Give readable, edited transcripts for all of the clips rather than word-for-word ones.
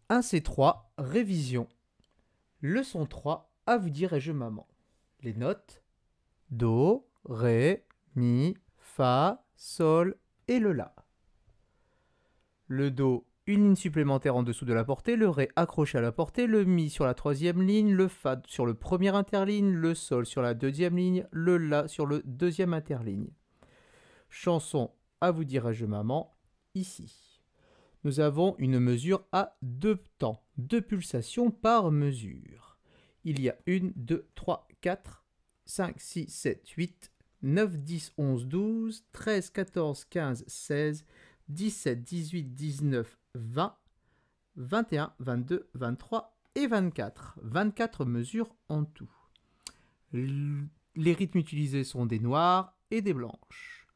1C3, révision. Leçon 3, à vous dire et-je maman. Les notes Do, Ré, Mi, Fa, Sol et le La. Le Do, une ligne supplémentaire en dessous de la portée, le Ré accroché à la portée, le Mi sur la troisième ligne, le Fa sur le premier interligne, le Sol sur la deuxième ligne, le La sur le deuxième interligne. Chanson à vous dire et-je maman, ici. Nous avons une mesure à deux temps, deux pulsations par mesure. Il y a 1, 2, 3, 4, 5, 6, 7, 8, 9, 10, 11, 12, 13, 14, 15, 16, 17, 18, 19, 20, 21, 22, 23 et 24. 24 mesures en tout. Les rythmes utilisés sont des noirs et des blanches.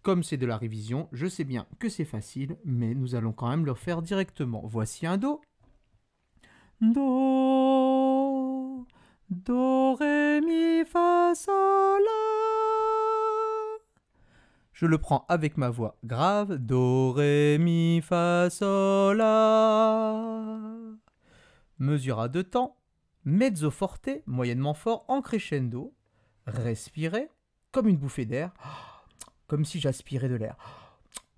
Comme c'est de la révision, je sais bien que c'est facile, mais nous allons quand même le faire directement. Voici un Do. Do, Do, Ré, Mi, Fa, Sol, La. Je le prends avec ma voix grave. Do, Ré, Mi, Fa, Sol, La. Mesure à deux temps. Mezzo forte, moyennement fort, en crescendo. Respirez, comme une bouffée d'air. Comme si j'aspirais de l'air.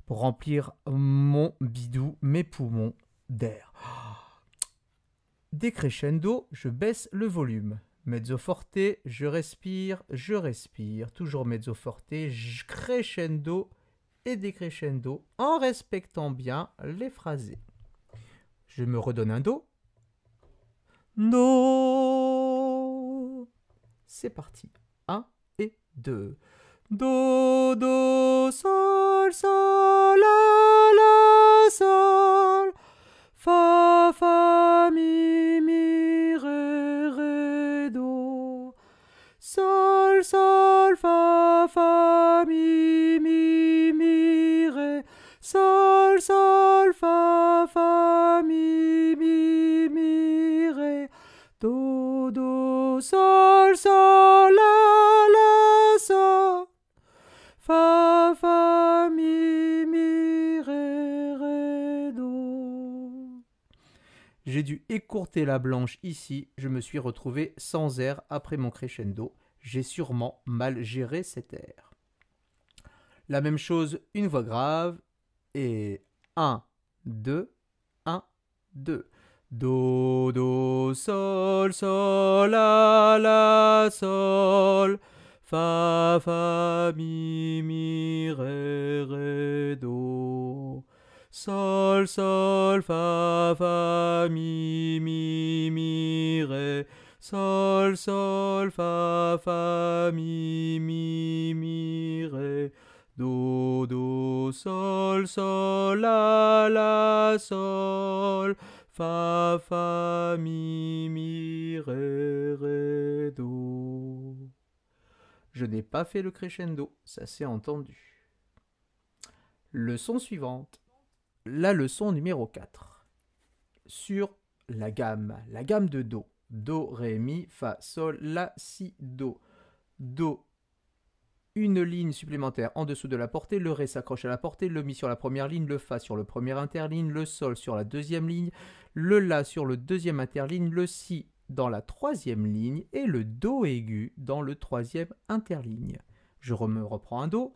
Pour remplir mon bidou, mes poumons d'air. Décrescendo, je baisse le volume. Mezzo forte, je respire. Toujours mezzo forte, crescendo et décrescendo en respectant bien les phrasés. Je me redonne un Do. Do. C'est parti. 1 et 2. Do, do, sol, sol, la, la, sol. Fa, fa, mi, mi, ré, ré, do. Sol, sol, fa, fa, mi, mi, ré. Sol, sol, fa, mi, mi, ré. Do, do, sol, sol, la, la, sol. Fa, fa, mi, ré, do. J'ai dû écourter la blanche ici, je me suis retrouvé sans air après mon crescendo. J'ai sûrement mal géré cet air. La même chose, une voix grave, et 1, 2, 1, 2. Do, do, sol, sol, la, la, sol. Fa, fa, mi, ré, do. Sol, sol, fa, mi, ré. Sol, sol, fa, mi, ré. Do, do, sol, sol, la, sol. Fa, mi, ré, do. Je n'ai pas fait le crescendo, ça s'est entendu. Leçon suivante. La leçon numéro 4. Sur la gamme de Do. Do, Ré, Mi, Fa, Sol, La, Si, Do. Do, une ligne supplémentaire en dessous de la portée, le Ré s'accroche à la portée, le Mi sur la première ligne, le Fa sur le premier interligne, le Sol sur la deuxième ligne, le La sur le deuxième interligne, le Si dans la troisième ligne et le Do aigu dans le troisième interligne. Je me reprends un Do.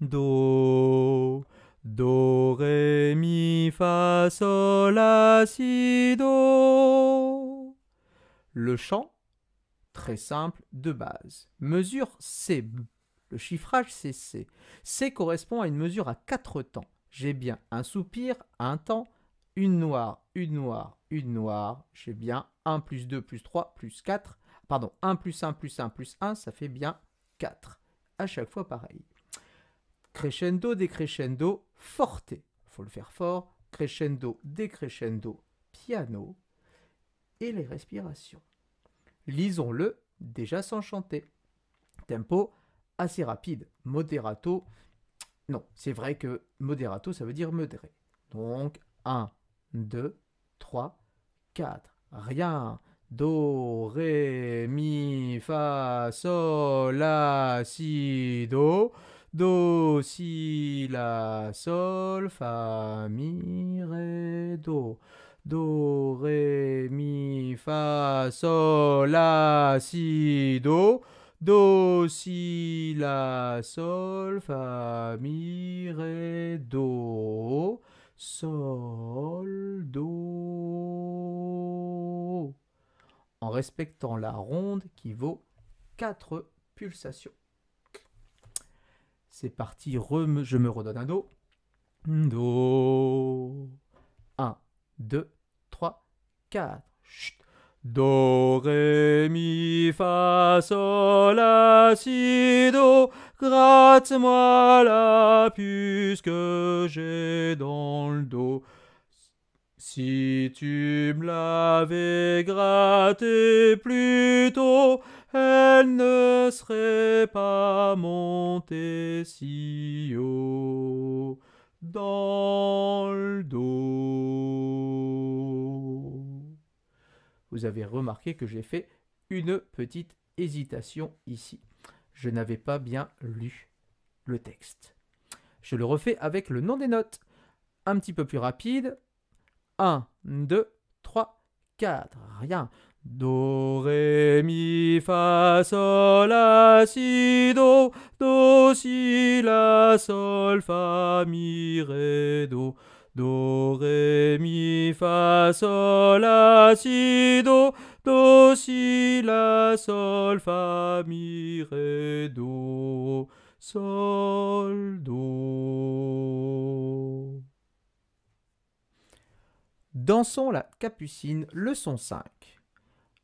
Do, Do, Ré, Mi, Fa, Sol, La, Si, Do. Le chant, très simple, de base. Mesure C. Le chiffrage, c'est C. C correspond à une mesure à 4 temps. J'ai bien un soupir, un temps, une noire, une noire, une noire. J'ai bien 1 plus 2 plus 3 plus 4. Pardon, 1 plus 1 plus 1 plus 1, ça fait bien 4. À chaque fois pareil. Crescendo, décrescendo, forte. Il faut le faire fort. Crescendo, décrescendo, piano. Et les respirations. Lisons-le déjà sans chanter. Tempo assez rapide. Moderato. Non, c'est vrai que moderato, ça veut dire modéré. Donc, 1, 2, 3, 4. Rien. Do, ré, mi, fa, sol, la, si, do. Do, si, la, sol, fa, mi, ré, do. do, ré, mi, fa, sol, la, si, do, si, la, sol, fa, mi, ré, do, sol, do. En respectant la ronde qui vaut 4 pulsations. C'est parti, je me redonne un do. Do. 1, 2, 3, 4. Chut. Do, ré, mi, fa, sol, la, si, do. Gratte-moi la puce que j'ai dans le dos. Si tu me l'avais grattée plus tôt, elle ne serait pas montée si haut dans le dos. Vous avez remarqué que j'ai fait une petite hésitation ici. Je n'avais pas bien lu le texte. Je le refais avec le nom des notes. Un petit peu plus rapide. 1, 2, 3, 4. Rien. Do, ré, mi, fa, sol, la, si, do. Do, si, la, sol, fa, mi, ré, do. Do, ré, mi, fa, sol, la, si, do. Do, si, la, sol, fa, mi, ré, do. Sol, do. Dansons la Capucine, leçon 5.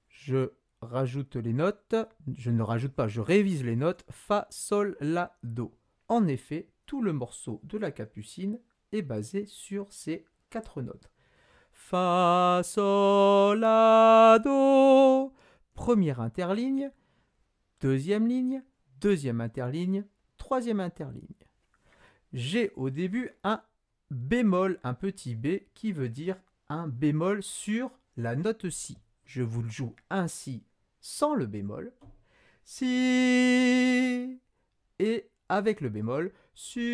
Je rajoute les notes, je ne rajoute pas, je révise les notes Fa, Sol, La, Do. En effet, tout le morceau de la Capucine est basé sur ces 4 notes. Fa, Sol, La, Do. Première interligne, deuxième ligne, deuxième interligne, troisième interligne. J'ai au début un bémol, un petit b qui veut dire un bémol sur la note si. Je vous le joue ainsi sans le bémol. Si et avec le bémol si.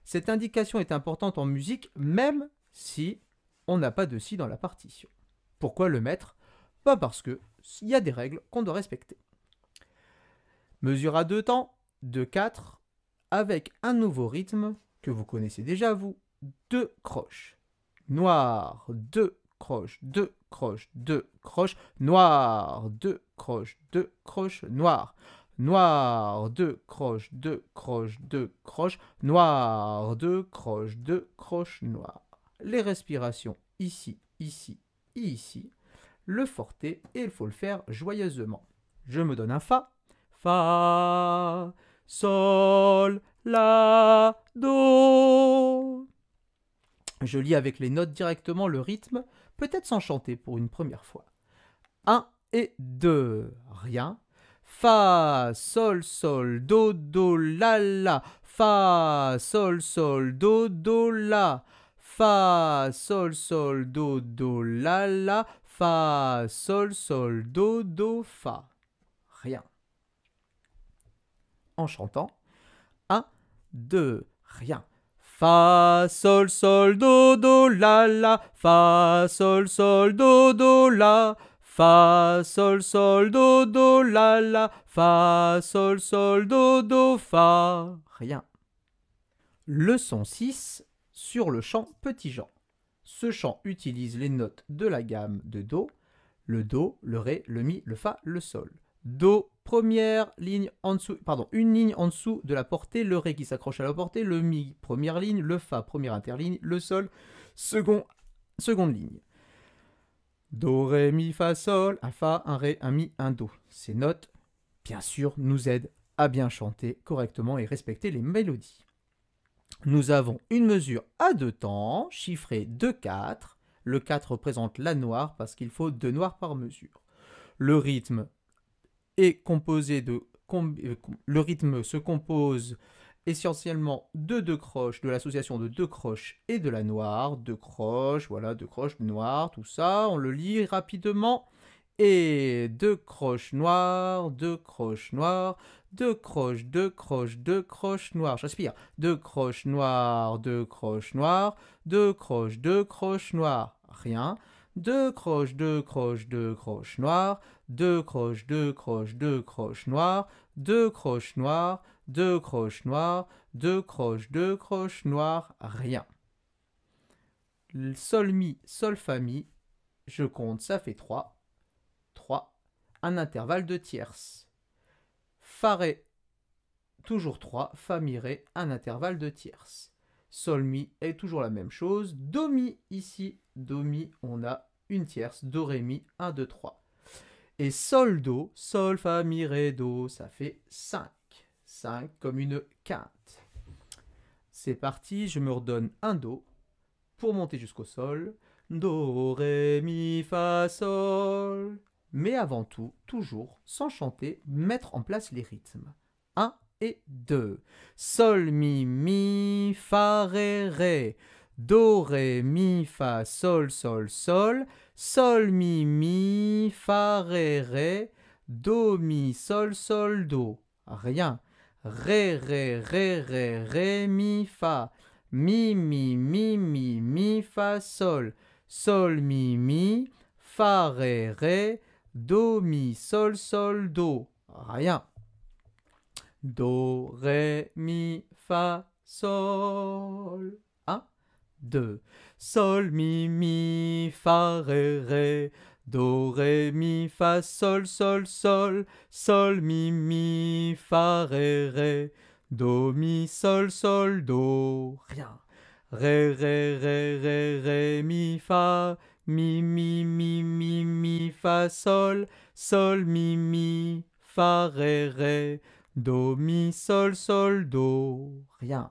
Cette indication est importante en musique même si on n'a pas de si dans la partition. Pourquoi le mettre? Pas parce que il y a des règles qu'on doit respecter. Mesure à 2 temps, 2-4, avec un nouveau rythme que vous connaissez déjà vous. 2 croches. Noir, 2 croches, 2 croches, 2 croches. Noir, 2 croches, 2 croches. Noir. Noir, 2 croches, 2 croches, 2 croches. Noir, 2 croches, 2 croches. Noir. Les respirations ici, ici, ici. Le forté et il faut le faire joyeusement. Je me donne un Fa. Fa, Sol, La, Do. Je lis avec les notes directement le rythme, peut-être sans chanter pour une première fois. 1 et 2, rien. Fa, Sol, Sol, Do, Do, La, La. Fa, Sol, Sol, Do, Do, La. Fa, Sol, Sol, Do, Do, La, La. Fa, Sol, Sol, Do, Do, Fa. Rien. En chantant. 1, 2, rien. Fa, Sol, Sol, Do, Do, La, La. Fa, Sol, Sol, Do, Do, La. Fa, Sol, Sol, Do, Do, La, La. Fa, Sol, Sol, Do, Do, Fa. Rien. Leçon 6 sur le chant Petit Jean. Ce chant utilise les notes de la gamme de Do, le Do, le Ré, le Mi, le Fa, le Sol. Do, première ligne en dessous, pardon, une ligne en dessous de la portée, le Ré qui s'accroche à la portée, le Mi, première ligne, le Fa, première interligne, le Sol, seconde ligne. Do, Ré, Mi, Fa, Sol, un Fa, un Ré, un Mi, un Do. Ces notes, bien sûr, nous aident à bien chanter correctement et respecter les mélodies. Nous avons une mesure à 2 temps, chiffrée 2-4. Le 4 représente la noire parce qu'il faut 2 noirs par mesure. Le rythme est composé de... Le rythme se compose essentiellement de 2 croches, de l'association de 2 croches et de la noire. 2 croches, voilà, 2 croches, noires, tout ça. On le lit rapidement Et 2 croches noires, 2 croches noires, 2 croches, 2 croches, 2 croches noires. Je respire. 2 croches noires, 2 croches noires, 2 croches, 2 croches noires. Rien. 2 croches, 2 croches, 2 croches noires, 2 croches, 2 croches, 2 croches noires, 2 croches noires, 2 croches noires, 2 croches, 2 croches noires. Rien. Sol, mi, sol, fa, mi. Je compte, ça fait 3. 3, un intervalle de tierces. Fa, ré, toujours 3, fa, mi, ré, un intervalle de tierces. Sol, mi est toujours la même chose. Do, mi, ici, do, mi, on a une tierce. Do, ré, mi, 1, 2, 3. Et sol, do, sol, fa, mi, ré, do, ça fait 5. 5 comme une quinte. C'est parti, je me redonne un do pour monter jusqu'au sol. Do, ré, mi, fa, sol. Mais avant tout, toujours, sans chanter, mettre en place les rythmes. 1 et 2. Sol, mi, mi, fa, ré, ré. Do, ré, mi, fa, sol, sol, sol. Sol, mi, fa, ré, ré. Do, mi, sol, sol, do. Rien. Ré, ré, ré, ré, ré, mi, fa. Mi, mi, fa, sol. Sol, mi, fa, ré, ré. Do, mi, sol, sol, do. Rien. Do, ré, mi, fa, sol. 1, 2. Sol, mi, fa, ré, ré. Do, ré, mi, fa, sol, sol, sol. Sol, mi, fa, ré, ré. Do, mi, sol, sol, do. Rien. Ré, ré, ré, ré, ré, mi, fa. Mi, fa, sol. Sol, mi, fa, ré, ré. Do, mi, sol, sol, do. Rien.